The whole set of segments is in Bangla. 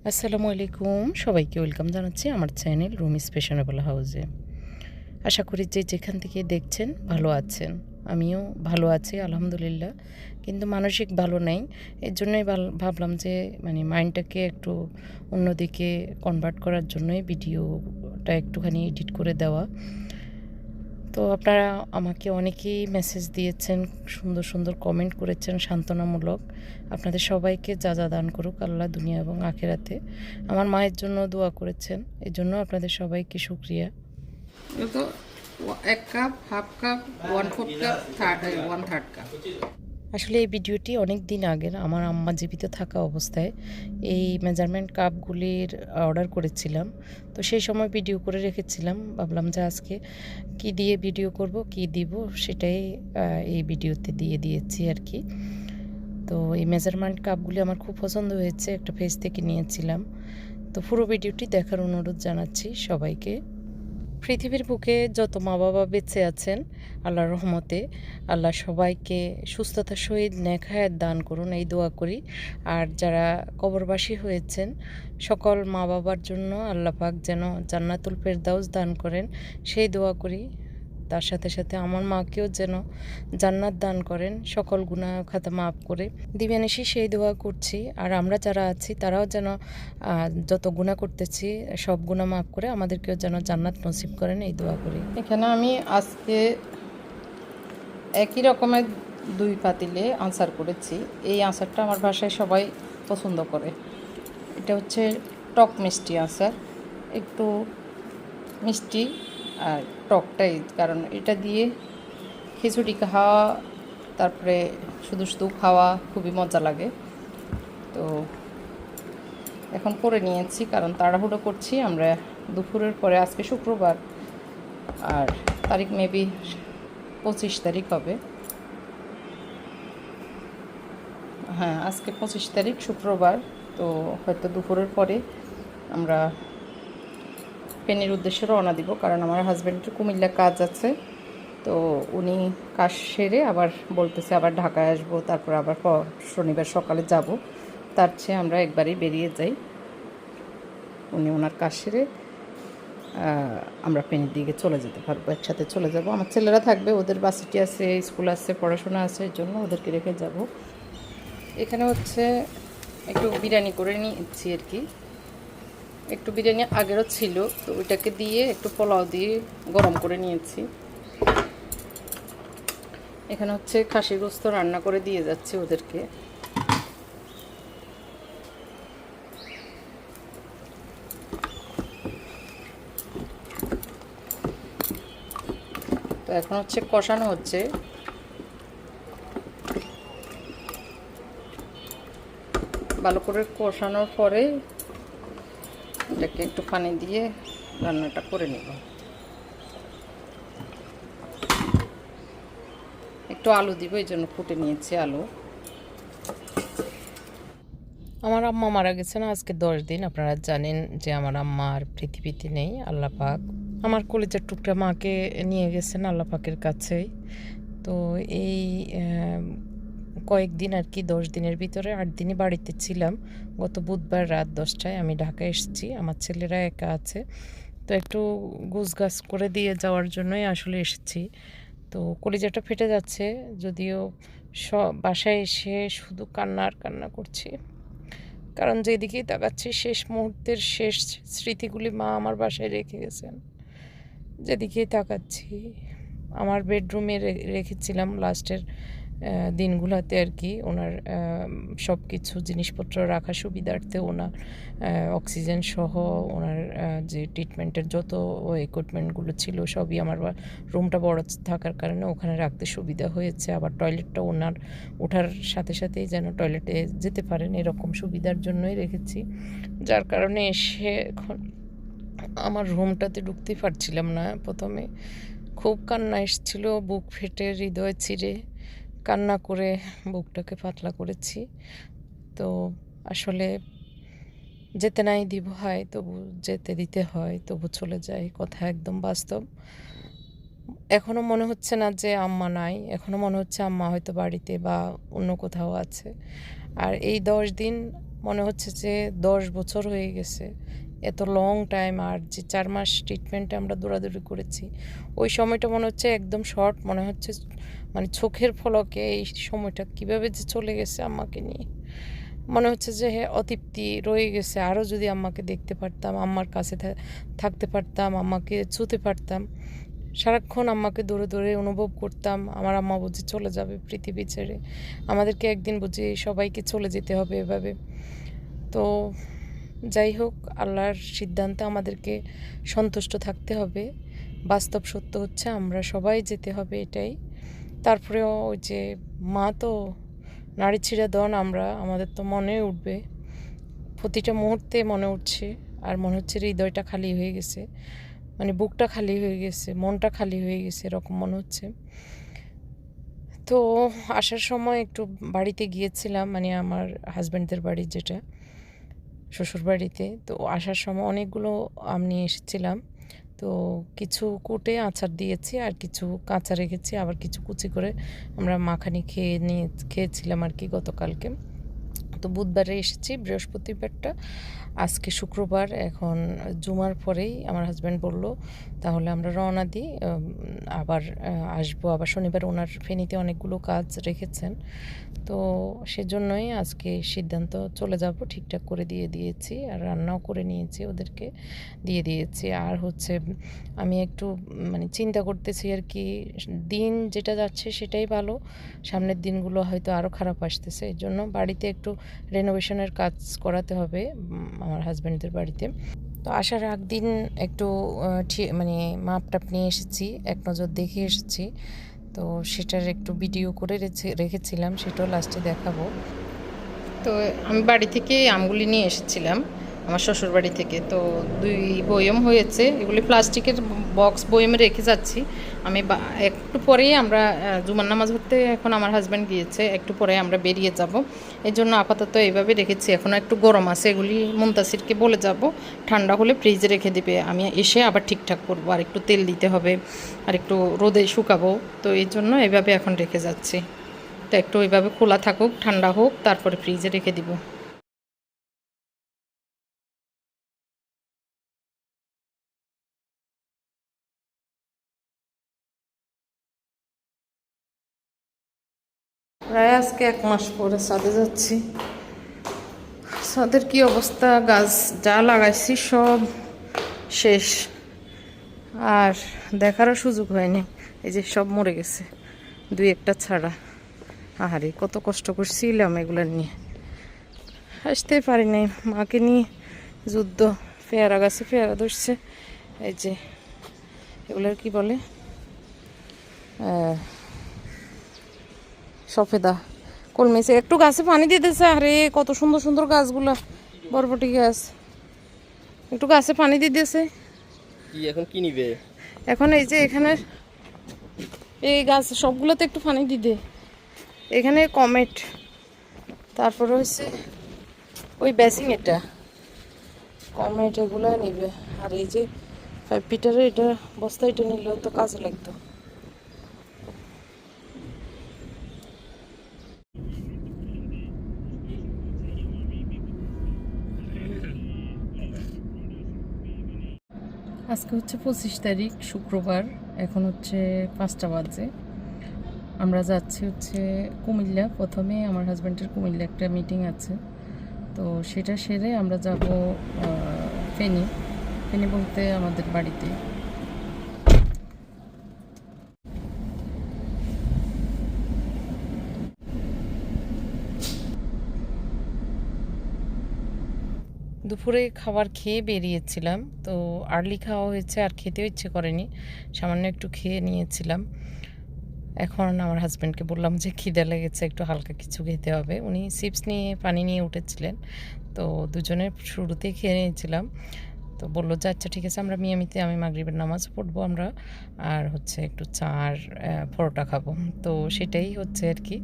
আসসালামু আলাইকুম, সবাইকে ওয়েলকাম জানাচ্ছি আমার চ্যানেল রুমিস ফ্যাশনেবল হাউসে। আশা করি যে যেখান থেকে দেখছেন ভালো আছেন। আমিও ভালো আছি আলহামদুলিল্লাহ, কিন্তু মানসিক ভালো নেই। এর জন্যই ভাবলাম যে মাইন্ডটাকে একটু অন্যদিকে কনভার্ট করার জন্যই ভিডিওটা একটুখানি এডিট করে দেওয়া। তো আপনারা আমাকে অনেকেই মেসেজ দিয়েছেন, সুন্দর সুন্দর কমেন্ট করেছেন সান্ত্বনামূলক। আপনাদের সবাইকে যা যা দান করুক আল্লাহ দুনিয়া এবং আখেরাতে। আমার মায়ের জন্য দোয়া করেছেন, এই জন্য আপনাদের সবাইকে শুক্রিয়া। তো 1 cup, half cup, 1/4 cup, third 1/3 cup. আসলে এই ভিডিওটি অনেক দিন আগের, আমার আম্মা জীবিত থাকা অবস্থায় এই মেজারমেন্ট কাপগুলির অর্ডার করেছিলাম। তো সেই সময় ভিডিও করে রেখেছিলাম, ভাবলাম যে আজকে কি দিয়ে ভিডিও করব, কি দিব সেটাই এই ভিডিওতে দিয়ে দিয়েছি আর কি। তো এই মেজারমেন্ট কাপগুলি আমার খুব পছন্দ হয়েছে, একটা পেজ থেকে নিয়েছিলাম। তো পুরো ভিডিওটি দেখার অনুরোধ জানাচ্ছি সবাইকে। পৃথিবীর বুকে যত মা বাবা বেঁচে আছেন আল্লাহর রহমতে আল্লাহ সবাইকে সুস্থতার সহিত নেক হায়াত দান করুন, এই দোয়া করি। আর যারা কবরবাসী হয়েছেন সকল মা বাবার জন্য আল্লাহ পাক যেন জান্নাতুল ফেরদাউস দান করেন, সেই দোয়া করি। তার সাথে সাথে আমার মাকেও যেন জান্নাত দান করেন, সকল গুনাহ খাতা মাফ করে দিবেন, সেই দোয়া করছি। আর আমরা যারা আছি তারাও যেন যত গুনাহ করতেছি সব গুনাহ মাফ করে আমাদেরকেও যেন জান্নাত নসিব করেন, এই দোয়া করি। এখানে আমি আজকে একই রকমের 2 পাতিলে আচার করেছি। এই আচারটা আমার বাসায় সবাই পছন্দ করে। এটা হচ্ছে টক মিষ্টি আচার, একটু মিষ্টি আর টকটাই, কারণ এটা দিয়ে খিচুড়ি খাওয়া, তারপরে শুধু শুধু খাওয়া খুবই মজা লাগে। তো এখন করে নিয়েছি কারণ তাড়াহুড়ো করছি আমরা দুপুরের পরে। আজকে শুক্রবার, আর তারিখ মেবি 25 তারিখ হবে। হ্যাঁ, আজকে 25 তারিখ শুক্রবার। তো হয়তো দুপুরের পরে আমরা ফেনীর উদ্দেশ্যে রওনা দিব, কারণ আমার হাজব্যান্ডের কুমিল্লা কাজ আছে। তো উনি কাজ সেরে আবার বলতেছে আবার ঢাকায় আসবো, তারপর আবার শনিবার সকালে যাব। তার চেয়ে আমরা একবারেই বেরিয়ে যাই। উনি ওনার কাজ সেরে আমরা ফেনীর দিকে চলে যেতে পারবো, একসাথে চলে যাব। আমার ছেলেরা থাকবে, ওদের বাসিটি আছে, স্কুল আছে, পড়াশোনা আছে, এর জন্য ওদেরকে রেখে যাব। এখানে হচ্ছে একটু বিরিয়ানি করে নিয়েছি আর কি। একটু বিরিয়ানি আগেরও ছিল, তো ওইটাকে দিয়ে একটু পোলাও দিয়ে গরম করে নিয়েছি। এখানে হচ্ছে খাসির গোস্ত রান্না করে দিয়ে যাচ্ছি ওদেরকে। তো এখন হচ্ছে কষানো হচ্ছে। ভালো করে কষানোর পরে এটাকে একটু পানি দিয়ে রান্নাটা করে নেব। একটু আলু দিব, এই জন্য ফুটে নিয়েছি আলু। আমার আম্মা মারা গেছেন আজকে 10 দিন। আপনারা জানেন যে আমার আম্মা আর পৃথিবীতে নেই, আল্লাহ পাক আমার কলিজার টুকরা মাকে নিয়ে গেছেন আল্লাহ পাকের কাছেই। তো এই কয়েকদিন আর কি, 10 দিনের ভিতরে 8 দিনই বাড়িতে ছিলাম। গত বুধবার রাত 10টায় আমি ঢাকায় এসেছি, আমার ছেলেরা একা আছে। তো একটু গুছগাছ করে দিয়ে যাওয়ার জন্যই আসলে এসেছি। তো কলিজাটা ফেটে যাচ্ছে, যদিও সব বাসায় এসে শুধু কান্না আর কান্না করছি। কারণ যেদিকেই তাকাচ্ছি শেষ মুহূর্তের শেষ স্মৃতিগুলি মা আমার বাসায় রেখে গেছেন। যেদিকেই তাকাচ্ছি আমার বেডরুমে রেখেছিলাম লাস্টের দিনগুলোতে আর কি। ওনার সব কিছু জিনিসপত্র রাখা সুবিধার্থে ওনার অক্সিজেন সহ ওনার যে ট্রিটমেন্টের যত ইকুইপমেন্টগুলো ছিল সবই আমার রুমটা বড় থাকার কারণে ওখানে রাখতে সুবিধা হয়েছে। আবার টয়লেটটা ওনার ওঠার সাথে সাথেই যেন টয়লেটে যেতে পারেন এরকম সুবিধার জন্যই রেখেছি, যার কারণে এসে এখন আমার রুমটাতে ঢুকতেই পারছিলাম না। প্রথমে খুব কান্না এসেছিল, বুক ফেটে হৃদয় ছিঁড়ে কান্না করে বুকটাকে পাতলা করেছি। তো আসলে যেতে নাই দিব হয়, তবু যেতে দিতে হয়, তবু চলে যায়, কথা একদম বাস্তব। এখনও মনে হচ্ছে না যে আম্মা নাই, এখনও মনে হচ্ছে আম্মা হয়তো বাড়িতে বা অন্য কোথাও আছে। আর এই 10 দিন মনে হচ্ছে যে 10 বছর হয়ে গেছে, এত লং টাইম। আর যে 4 মাস ট্রিটমেন্টে আমরা দৌড়াদৌড়ি করেছি, ওই সময়টা মনে হচ্ছে একদম শর্ট, মনে হচ্ছে মানে চোখের পলকে এই সময়টা কীভাবে যে চলে গেছে আম্মাকে নিয়ে। মনে হচ্ছে যে হ্যাঁ, অতৃপ্তি রয়ে গেছে, আরও যদি আম্মাকে দেখতে পারতাম, আম্মার কাছে থাকতে পারতাম, আম্মাকে ছুতে পারতাম, সারাক্ষণ আম্মাকে দৌড়ে দৌড়ে অনুভব করতাম আমার আম্মা বুঝি চলে যাবে পৃথিবী ছেড়ে, আমাদেরকে একদিন বুঝি সবাইকে চলে যেতে হবে এভাবে। তো যাই হোক, আল্লাহর সিদ্ধান্তে আমাদেরকে সন্তুষ্ট থাকতে হবে। বাস্তব সত্য হচ্ছে আমরা সবাই যেতে হবে, এটাই। তারপরেও ওই যে মা তো নাড়ি ছিঁড়া দন, আমাদের তো মনে উঠবে, প্রতিটা মুহূর্তে মনে উঠছে। আর মনে হচ্ছে হৃদয়টা খালি হয়ে গেছে, মানে বুকটা খালি হয়ে গেছে, মনটা খালি হয়ে গেছে, এরকম মনে হচ্ছে। তো আসার সময় একটু বাড়িতে গিয়েছিলাম, মানে আমার হাজব্যান্ডদের বাড়ি, যেটা শ্বশুর বাড়িতে। তো আসার সময় অনেকগুলো আম নিয়ে এসেছিলাম। তো কিছু কুটে আচার দিয়েছি, আর কিছু কাঁচা রেখেছি, আবার কিছু কুচি করে আমরা মাখানি খেয়েছিলাম আর কি গতকালকে। তো বুধবারে এসেছি, বৃহস্পতিবারটা, আজকে শুক্রবার। এখন জুমার পরেই আমার হাজব্যান্ড বলল তাহলে আমরা রওনা দিই, আবার আসবো আবার শনিবার। ওনার ফেনীতে অনেকগুলো কাজ রেখেছেন, তো সেজন্যই আজকে সিদ্ধান্ত চলে যাব। ঠিকঠাক করে দিয়েছি, আর রান্নাও করে নিয়েছি, ওদেরকে দিয়ে দিয়েছি। আর হচ্ছে আমি একটু মানে চিন্তা করতেছি আর কি, দিন যেটা যাচ্ছে সেটাই ভালো, সামনের দিনগুলো হয়তো আরও খারাপ আসতেছে। এই জন্য বাড়িতে একটু রেনোভেশনের কাজ করাতে হবে আমার হাজব্যান্ডদের বাড়িতে। তো আসার দিন একটু মানে মাপ টাপ নিয়ে এসেছি, এক নজর দেখে এসেছি। তো সেটার একটু ভিডিও করে রেখেছিলাম, সেটাও লাস্টে দেখাবো। তো আমি বাড়ি থেকে আমগুলি নিয়ে এসেছিলাম আমার শ্বশুর বাড়ি থেকে। তো 2 বয়ম হয়েছে, এগুলি প্লাস্টিকের বক্স বয়মে রেখে যাচ্ছি আমি। একটু পরেই আমরা জুমার নামাজ পড়তে এখন আমার হাজব্যান্ড গিয়েছে, একটু পরে আমরা বেরিয়ে যাব। এই জন্য আপাতত এইভাবে রেখেছি। এখনও একটু গরম আছে, এগুলি মুনতাসিরকে বলে যাব ঠান্ডা হলে ফ্রিজে রেখে দিবে, আমি এসে আবার ঠিকঠাক করবো। আর একটু তেল দিতে হবে, আর একটু রোদে শুকাবো। তো এই জন্য এইভাবে এখন রেখে যাচ্ছি। তো একটু ওইভাবে খোলা থাকুক, ঠান্ডা হোক, তারপরে ফ্রিজে রেখে দিব। প্রায় আজকে 1 মাস পরে ছাদে যাচ্ছি। ছাদের কি অবস্থা, গাছ যা লাগাইছি সব শেষ, আর দেখারও সুযোগ হয়নি। এই যে সব মরে গেছে, 2-1টা ছাড়া। আহারে কত কষ্ট করছিলাম এগুলো নিয়ে, আসতে পারি নাই। মাকে নিয়ে যুদ্ধ, পেয়ারা গাছে পেয়ারা ধরছে, এই যে এগুলোর কি বলে, সফেদা কলমেছে। একটু গাছে পানি দিতেছে, আরে কত সুন্দর সুন্দর গাছগুলা, বরবটি গাছ, একটু গাছে পানি দিতেছে। কি এখন কি নিবে? এখন এই যে এখানে এই গাছ সবগুলোতে একটু পানি দিতে, এখানে কমেট, তারপরে হচ্ছে ওই বেসিং, এটা কমেট, এগুলো নিবে। আর এই যে 5 ফিটারের এটা বস্তা, এটা নিলেও তো কাজে লাগতো। আজকে হচ্ছে 25 তারিখ, শুক্রবার। এখন হচ্ছে 5টা বাজে। আমরা যাচ্ছি হচ্ছে কুমিল্লা। প্রথমে আমার হাজব্যান্ডের কুমিল্লা একটা মিটিং আছে, তো সেটা সেরে আমরা যাব ফেনী। ফেনী বলতে আমাদের বাড়িতে। দুপুরে খাবার খেয়ে বেরিয়েছিলাম, তো আর্লি খাওয়া হয়েছে, আর খেতেও ইচ্ছে করেনি, সামান্য একটু খেয়ে নিয়েছিলাম। এখন আমার হাজব্যান্ডকে বললাম যে খিদে লেগেছে, একটু হালকা কিছু খেতে হবে। উনি চিপস নিয়ে পানি নিয়ে উঠেছিলেন, তো দুজনে শুরুতেই খেয়ে নিয়েছিলাম। তো বললো যে আচ্ছা ঠিক আছে, আমরা মিয়ামিতে আমি মাগরিবের নামাজ পড়বো আমরা, আর হচ্ছে একটু চা আর পরোটা খাবো। তো সেটাই হচ্ছে আর কি,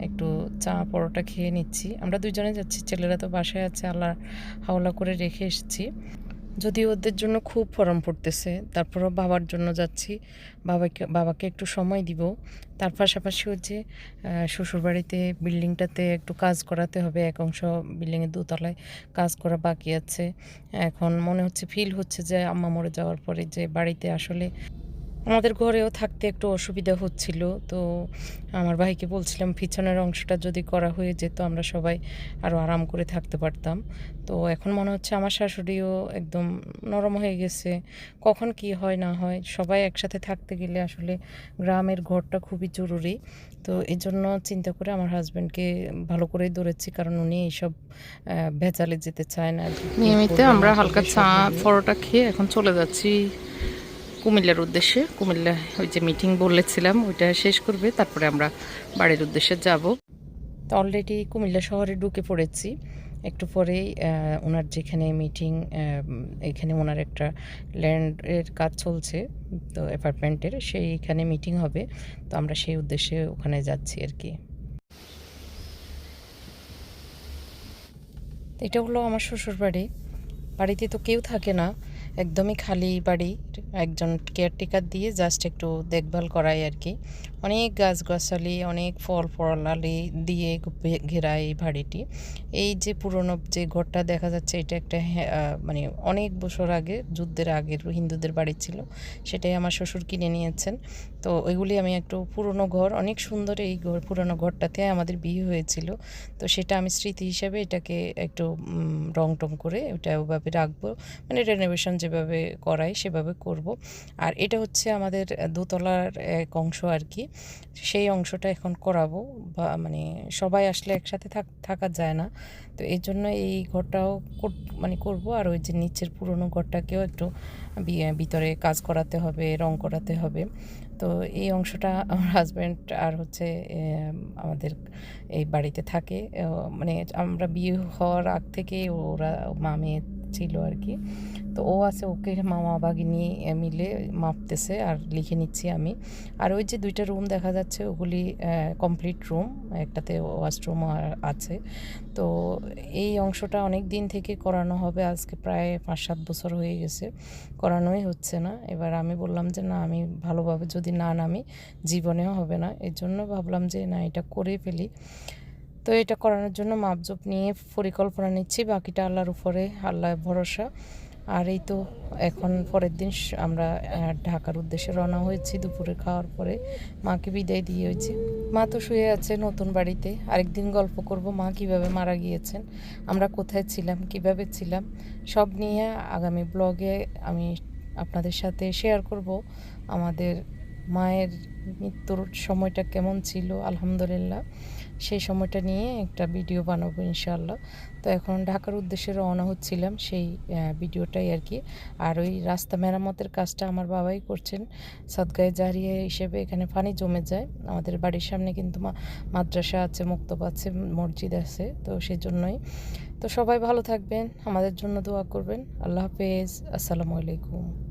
একটু চা পরোটা খেয়ে নিচ্ছি। আমরা দুজনে যাচ্ছি, ছেলেরা তো বাসায় আছে, আল্লাহ হাওলা করে রেখে এসেছি। যদিও ওদের জন্য খুব ফরম পড়তেছে, তারপরও বাবার জন্য যাচ্ছি। বাবাকে একটু সময় দিব। তার পাশাপাশি হচ্ছে শ্বশুরবাড়িতে বিল্ডিংটাতে একটু কাজ করাতে হবে। এক অংশ বিল্ডিংয়ের দোতলায় কাজ করা বাকি আছে। এখন মনে হচ্ছে, ফিল হচ্ছে যে আম্মা মরে যাওয়ার পরে যে বাড়িতে আসলে আমাদের ঘরেও থাকতে একটু অসুবিধা হচ্ছিল। তো আমার ভাইকে বলছিলাম পিছনের অংশটা যদি করা হয়ে যেত আমরা সবাই আরও আরাম করে থাকতে পারতাম। তো এখন মনে হচ্ছে আমার শাশুড়িও একদম নরম হয়ে গেছে। কখন কি হয় না হয়, সবাই একসাথে থাকতে গেলে আসলে গ্রামের ঘরটা খুবই জরুরি। তো এই জন্য চিন্তা করে আমার হাজব্যান্ডকে ভালো করেই ধরেছি, কারণ উনি এইসব ভেজালে যেতে চায় না আর কি। নিয়মিত করবে আমরা না হালকা করবে চা সব নিয়ে। পরোটা খেয়ে এখন চলে যাচ্ছি কুমিল্লার উদ্দেশ্যে। কুমিল্লা ওই যে মিটিং বলেছিলাম ওইটা শেষ করবে, তারপরে আমরা বাড়ির উদ্দেশ্যে যাব। তো অলরেডি কুমিল্লা শহরে ঢুকে পড়েছি। একটু পরেই ওনার যেখানে মিটিং, এখানে ওনার একটা ল্যান্ডের কাজ চলছে, তো অ্যাপার্টমেন্টের সেইখানে মিটিং হবে। তো আমরা সেই উদ্দেশ্যে ওখানে যাচ্ছি আর কি। তো এটা হলো আমার শ্বশুর বাড়ি। বাড়িতে তো কেউ থাকে না, একদমই খালি বাড়ি। একজন কেয়ারটেকার দিয়ে জাস্ট একটু দেখভাল করাই আর কি। অনেক গাছগাছালি, অনেক ফল ফলালি দিয়ে ঘেরা এই বাড়িটি। এই যে পুরনো যে ঘরটা দেখা যাচ্ছে, এটা একটা মানে অনেক বছর আগে, যুদ্ধের আগের হিন্দুদের বাড়ি ছিল। সেটাই আমার শ্বশুর কিনে নিয়েছেন। তো ওইগুলি আমি একটু পুরনো ঘর, অনেক সুন্দর এই পুরনো ঘরটাতে আমাদের বিয়ে হয়েছিল। তো সেটা আমি স্মৃতি হিসাবে এটাকে একটু রং টং করে ওটা ওভাবে রাখবো, মানে রেনোভেশন যেভাবে করাই সেভাবে করব। আর এটা হচ্ছে আমাদের দোতলার এক অংশ আর কি। সেই অংশটা এখন করাবো, বা মানে সবাই আসলে একসাথে থাকা যায় না। তো এই জন্য এই ঘরটাও মানে করব। আর ওই যে নিচের পুরনো ঘরটাকেও একটু ভিতরে কাজ করাতে হবে, রং করাতে হবে। তো এই অংশটা আমার হাজব্যান্ড আর হচ্ছে আমাদের এই বাড়িতে থাকে। মানে আমরা বিয়ে হওয়ার আগ থেকে ওরা মামে ছিল আর কি। তো ও আছে, ওকে মামা বাগিনী মিলে মাপতেছে আর লিখে নিচ্ছি আমি। আর ওই যে দুইটা রুম দেখা যাচ্ছে, ওগুলি কমপ্লিট রুম, একটাতে ওয়াশরুম আছে। তো এই অংশটা অনেক দিন থেকে করানো হবে, আজকে প্রায় 5-7 বছর হয়ে গেছে, করানোই হচ্ছে না। এবার আমি বললাম যে না, আমি ভালোভাবে যদি না নামি জীবনেও হবে না। এর জন্য ভাবলাম যে না, এটা করে ফেলি। তো এটা করানোর জন্য মাপজোপ নিয়ে পরিকল্পনা নিচ্ছি, বাকিটা আল্লাহর উপরে, আল্লাহ ভরসা। আর এই তো এখন পরের দিন আমরা ঢাকার উদ্দেশ্যে রওনা হয়েছি দুপুরে খাওয়ার পরে। মাকে বিদায় দিয়ে হয়েছি। মা তো শুয়ে আছে নতুন বাড়িতে। আরেকদিন গল্প করব মা কিভাবে মারা গিয়েছেন, আমরা কোথায় ছিলাম, কিভাবে ছিলাম, সব নিয়ে আগামী ব্লগে আমি আপনাদের সাথে শেয়ার করব। আমাদের মায়ের মৃত্যুর সময়টা কেমন ছিল, আলহামদুলিল্লাহ, সেই সময়টা নিয়ে একটা ভিডিও বানাবো ইনশাআল্লাহ। তো এখন ঢাকার উদ্দেশ্যে রওনা হচ্ছিলাম, সেই ভিডিওটাই আর কি। আর ওই রাস্তা মেরামতের কাজটা আমার বাবাই করছেন সদকায়ে জারিয়া হিসেবে। এখানে পানি জমে যায়, আমাদের বাড়ির সামনে কিন্তু মাদ্রাসা আছে, মুক্তবা আছে, মসজিদ আছে, তো সেই জন্যই। তো সবাই ভালো থাকবেন, আমাদের জন্য দোয়া করবেন। আল্লাহ হাফেজ, আসসালামু আলাইকুম।